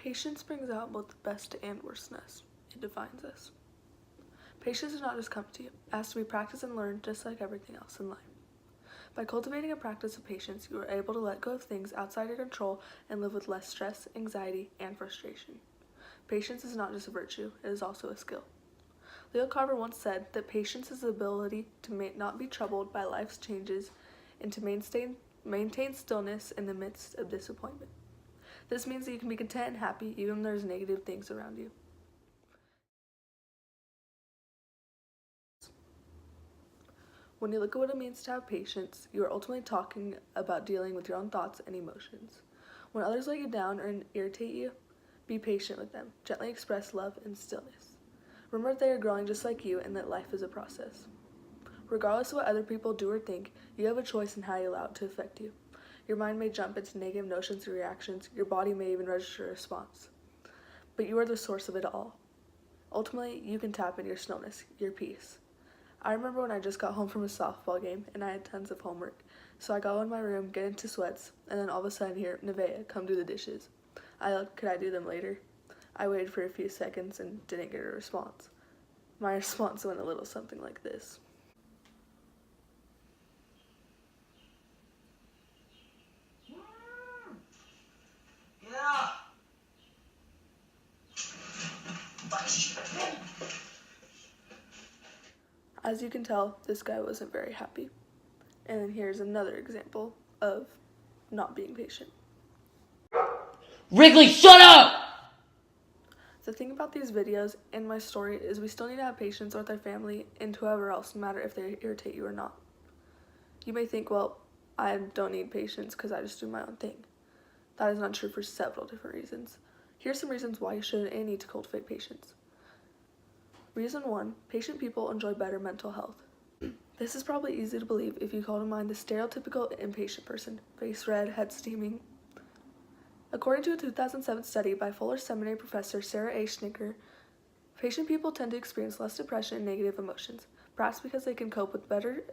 Patience brings out both the best and worst in us. It defines us. Patience does not just come to you. It has to be practiced and learned just like everything else in life. By cultivating a practice of patience, you are able to let go of things outside your control and live with less stress, anxiety, and frustration. Patience is not just a virtue, it is also a skill. Leo Carver once said that patience is the ability to not be troubled by life's changes and to maintain stillness in the midst of disappointment. This means that you can be content and happy even when there's negative things around you. When you look at what it means to have patience, you are ultimately talking about dealing with your own thoughts and emotions. When others let you down or irritate you, be patient with them. Gently express love and stillness. Remember that they are growing just like you and that life is a process. Regardless of what other people do or think, you have a choice in how you allow it to affect you. Your mind may jump into negative notions and reactions. Your body may even register a response. But you are the source of it all. Ultimately, you can tap into your stillness, your peace. I remember when I just got home from a softball game and I had tons of homework. So I go in my room, get into sweats, and then all of a sudden hear, "Nevaeh, come do the dishes." I yelled, "Could I do them later?" I waited for a few seconds and didn't get a response. My response went a little something like this. Yeah. As you can tell, this guy wasn't very happy. And then here's another example of not being patient. Wrigley, shut up! The thing about these videos and my story is we still need to have patience with our family and whoever else, no matter if they irritate you or not. You may think, well, I don't need patience because I just do my own thing. That is not true for several different reasons. Here's some reasons why you should and need to cultivate patience. Reason 1, patient people enjoy better mental health. This is probably easy to believe if you call to mind the stereotypical impatient person, face red, head steaming. According to a 2007 study by Fuller Seminary professor Sarah A. Schnicker, patient people tend to experience less depression and negative emotions, perhaps because they can cope better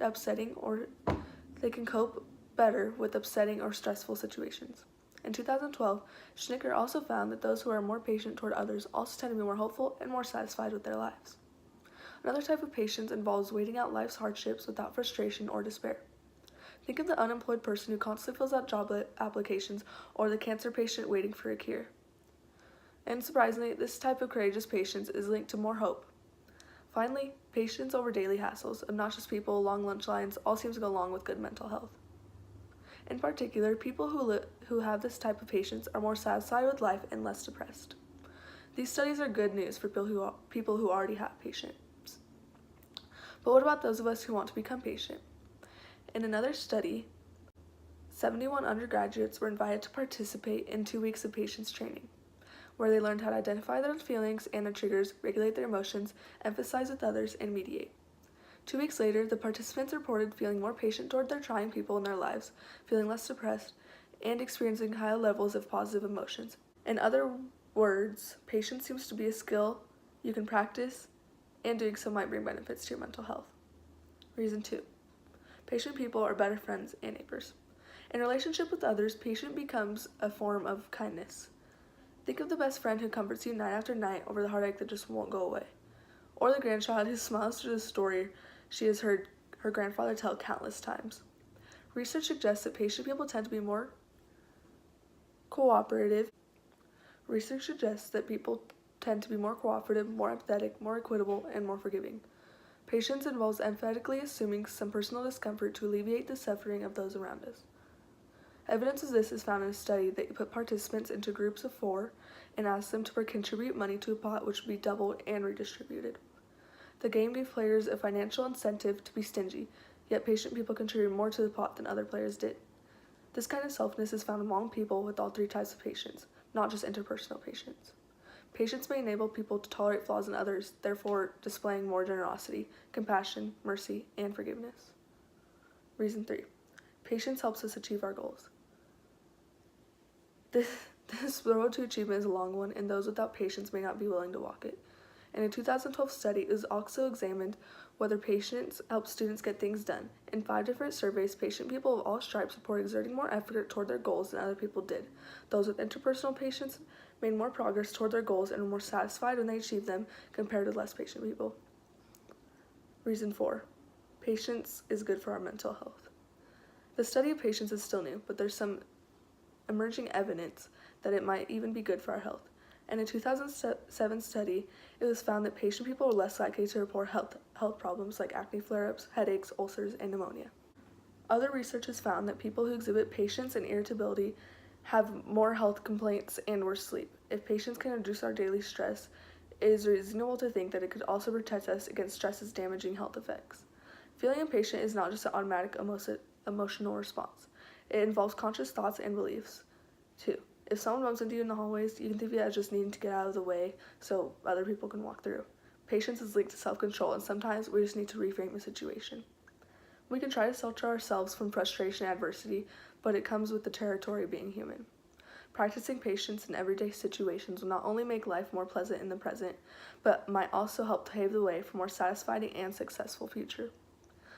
with upsetting or stressful situations. In 2012, Schnicker also found that those who are more patient toward others also tend to be more hopeful and more satisfied with their lives. Another type of patience involves waiting out life's hardships without frustration or despair. Think of the unemployed person who constantly fills out job applications or the cancer patient waiting for a cure. And surprisingly, this type of courageous patience is linked to more hope. Finally, patience over daily hassles, obnoxious people, long lunch lines, all seems to go along with good mental health. In particular, people who have this type of patience are more satisfied with life and less depressed. These studies are good news for people who already have patience. But what about those of us who want to become patient? In another study, 71 undergraduates were invited to participate in 2 weeks of patience training, where they learned how to identify their feelings and their triggers, regulate their emotions, emphasize with others, and mediate. 2 weeks later, the participants reported feeling more patient toward their trying people in their lives, feeling less depressed, and experiencing higher levels of positive emotions. In other words, patience seems to be a skill you can practice, and doing so might bring benefits to your mental health. Reason 2. Patient people are better friends and neighbors. In relationship with others, patience becomes a form of kindness. Think of the best friend who comforts you night after night over the heartache that just won't go away. Or the grandchild who smiles through the story she has heard her grandfather tell countless times. Research suggests that patient people tend to be more cooperative. More empathetic, more equitable, and more forgiving. Patience involves empathetically assuming some personal discomfort to alleviate the suffering of those around us. Evidence of this is found in a study that put participants into groups of 4 and asked them to contribute money to a pot which would be doubled and redistributed. The game gave players a financial incentive to be stingy, yet patient people contributed more to the pot than other players did. This kind of selflessness is found among people with all 3 types of patience, not just interpersonal patience. Patience may enable people to tolerate flaws in others, therefore displaying more generosity, compassion, mercy, and forgiveness. Reason 3. Patience helps us achieve our goals. This road to achievement is a long one, and those without patience may not be willing to walk it. In a 2012 study, it was also examined whether patients help students get things done. In 5 different surveys, patient people of all stripes reported exerting more effort toward their goals than other people did. Those with interpersonal patients made more progress toward their goals and were more satisfied when they achieved them compared to less patient people. Reason 4. Patience is good for our mental health. The study of patience is still new, but there's some emerging evidence that it might even be good for our health. In a 2007 study, it was found that patient people were less likely to report health problems like acne flare-ups, headaches, ulcers, and pneumonia. Other research has found that people who exhibit patience and irritability have more health complaints and worse sleep. If patience can reduce our daily stress, it is reasonable to think that it could also protect us against stress's damaging health effects. Feeling impatient is not just an automatic emotional response. It involves conscious thoughts and beliefs, too. If someone bumps into you in the hallways, you can think of it as just needing to get out of the way so other people can walk through. Patience is linked to self-control, and sometimes we just need to reframe the situation. We can try to shelter ourselves from frustration and adversity, but it comes with the territory of being human. Practicing patience in everyday situations will not only make life more pleasant in the present, but might also help pave the way for a more satisfying and successful future.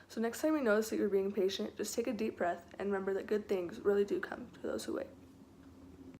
So next time you notice that you're being impatient, just take a deep breath and remember that good things really do come to those who wait.